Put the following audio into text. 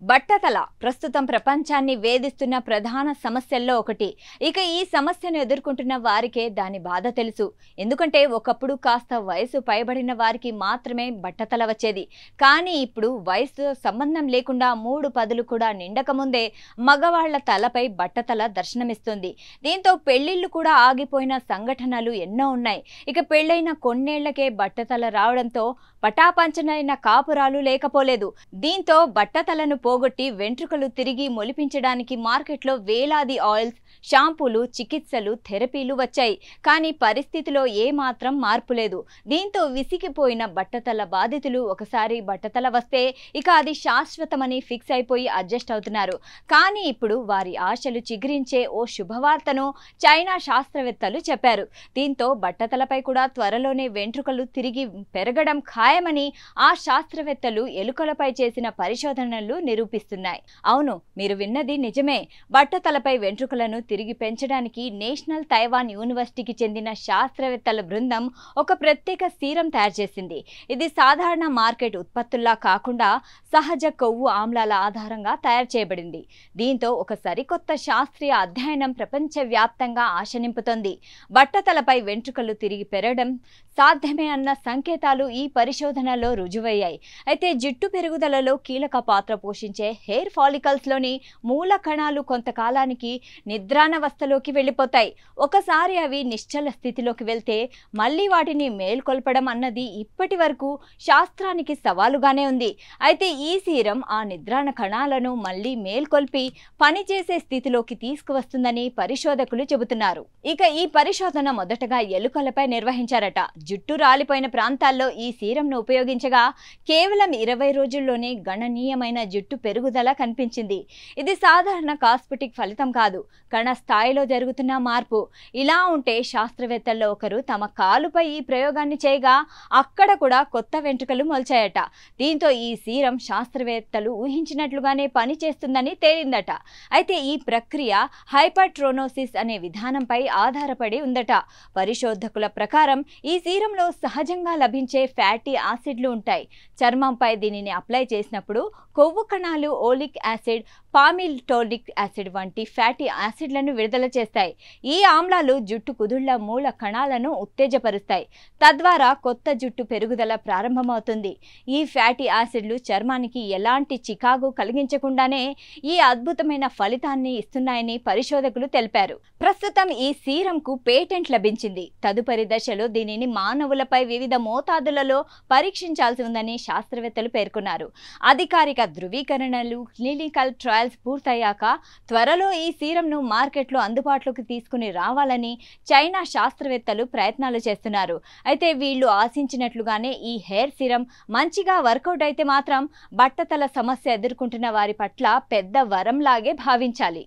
బట్టతల ప్రస్తుతం ప్రపంచాన్ని వేధిస్తున్న ప్రధాన సమస్యల్లో ఒకటి. ఇక ఈ సమస్యను ఎదుర్కొంటున్న వారికే దాని బాధ తెలుసు. ఎందుకంటే ఒకప్పుడు కాస్త వయసు పైబడిన వారికి మాత్రమే బట్టతల వచ్చేది. కానీ ఇప్పుడు వయసుతో సంబంధం లేకుండా 3 పదులు కూడా నిండకముందే మగవాళ్ల తలపై బట్టతల దర్శనమిస్తుంది. దీంతో పెళ్లిళ్లు కూడా ఆగిపోయిన సంఘటనలు ఎన్నో ఉన్నాయి. ఇక పెళ్లైన కొన్నేళ్లకే బట్టతల రావడంతో పటాపంచనైన కాపురాలు లేకపోలేదు. దీంతో బట్టతలను పోగొట్టి వెంట్రుకలు తిరిగి మొలిపించడానికి మార్కెట్లో వేలాది ఆయిల్స్, షాంపూలు, చికిత్సలు, థెరపీలు వచ్చాయి. కానీ పరిస్థితిలో ఏమాత్రం మార్పు లేదు. దీంతో విసిగిపోయిన బట్టతల బాధితులు ఒకసారి బట్టతల వస్తే ఇక అది శాశ్వతమని ఫిక్స్ అయిపోయి అడ్జస్ట్ అవుతున్నారు. కానీ ఇప్పుడు వారి ఆశలు చిగురించే ఓ శుభవార్తను చైనా శాస్త్రవేత్తలు చెప్పారు. దీంతో బట్టతలపై కూడా త్వరలోనే వెంట్రుకలు తిరిగి పెరగడం ఖాయమని ఆ శాస్త్రవేత్తలు ఎలుకలపై చేసిన పరిశోధనలు నిరూపిస్తున్నాయి. అవును, మీరు విన్నది నిజమే. బట్టతలపై వెంట్రుకలను తిరిగి పెంచడానికి నేషనల్ తైవాన్ యూనివర్సిటీకి చెందిన శాస్త్రవేత్తల బృందం ఒక ప్రత్యేక సీరం తయారు చేసింది. ఇది సాధారణ మార్కెట్ ఉత్పత్తుల్లా కాకుండా సహజ కొవ్వు ఆమ్లాల ఆధారంగా తయారు చేయబడింది. దీంతో ఒక సరికొత్త శాస్త్రీయ అధ్యయనం ప్రపంచవ్యాప్తంగా ఆశ నింపుతోంది. బట్టతలపై వెంట్రుకలు తిరిగి పెరగడం సాధ్యమే అన్న సంకేతాలు ఈ పరిశోధనలో రుజువయ్యాయి. అయితే జుట్టు పెరుగుదలలో కీలక పాత్ర పోషించే హెయిర్ ఫాలికల్స్ లోని మూల కణాలు కొంతకాలానికి నిద్రానవస్థలోకి వెళ్ళిపోతాయి. ఒకసారి అవి నిశ్చల స్థితిలోకి వెళ్తే మళ్ళీ వాటిని మేల్కొల్పడం అన్నది ఇప్పటి వరకు శాస్త్రానికి సవాలుగానే ఉంది. అయితే ఈ సీరం ఆ నిద్రాణ కణాలను మళ్ళీ మేల్కొల్పి పనిచేసే స్థితిలోకి తీసుకువస్తుందని పరిశోధకులు చెబుతున్నారు. ఇక ఈ పరిశోధన మొదటగా ఎలుకలపై నిర్వహించారట. జుట్టు రాలిపోయిన ప్రాంతాల్లో ఈ సీరంను ఉపయోగించగా కేవలం 20 రోజుల్లోనే గణనీయమైన జుట్టు పెరుగుదల కనిపించింది. ఇది సాధారణ కాస్మెటిక్ ఫలితం కాదు, కణ స్థాయిలో జరుగుతున్న మార్పు. ఇలా ఉంటే శాస్త్రవేత్తల్లో ఒకరు తమ కాలుపై ఈ ప్రయోగాన్ని చేయగా అక్కడ కూడా కొత్త వెంట్రుకలు మొలిచాయట. దీంతో ఈ సీరం శాస్త్రవేత్తలు ఊహించినట్లుగానే పనిచేస్తుందని తేలిందట. అయితే ఈ ప్రక్రియ హైపర్ట్రోనోసిస్ అనే విధానంపై ఆధారపడి ఉందట. పరిశోధకుల ప్రకారం ఈ సీరంలో సహజంగా లభించే ఫ్యాటీ యాసిడ్లు ఉంటాయి. చర్మంపై దీనిని అప్లై చేసినప్పుడు కొవ్వు కణాలు ఓలిక్ యాసిడ్, పామిల్టోలిక్ యాసిడ్ వంటి ఫ్యాటీ యాసిడ్లను విడుదల చేస్తాయి. ఈ ఆమ్లాలు జుట్టు కుదుళ్ల మూల కణాలను ఉత్తేజపరుస్తాయి. తద్వారా కొత్త జుట్టు పెరుగుదల ప్రారంభమవుతుంది. ఈ ఫ్యాటీ యాసిడ్లు చర్మానికి ఎలాంటి చికాకు కలిగించకుండానే ఈ అద్భుతమైన ఫలితాన్ని ఇస్తున్నాయని పరిశోధకులు తెలిపారు. ప్రస్తుతం ఈ సీరంకు పేటెంట్ లభించింది. తదుపరి దశలో దీనిని మానవులపై వివిధ మోతాదులలో పరీక్షించాల్సి ఉందని శాస్త్రవేత్తలు పేర్కొన్నారు. అధికారిక ధృవీకరణలు, క్లినికల్ ట్రయల్స్ పూర్తయ్యాక త్వరలో ఈ సీరంను మార్కెట్లో అందుబాటులోకి తీసుకుని రావాలని చైనా శాస్త్రవేత్తలు ప్రయత్నాలు చేస్తున్నారు. అయితే వీళ్ళు ఆశించినట్లుగానే ఈ హెయిర్ సీరం మంచిగా వర్కౌట్ అయితే మాత్రం బట్టతల సమస్య ఎదుర్కొంటున్న వారి పట్ల పెద్ద వరంలాగే భావించాలి.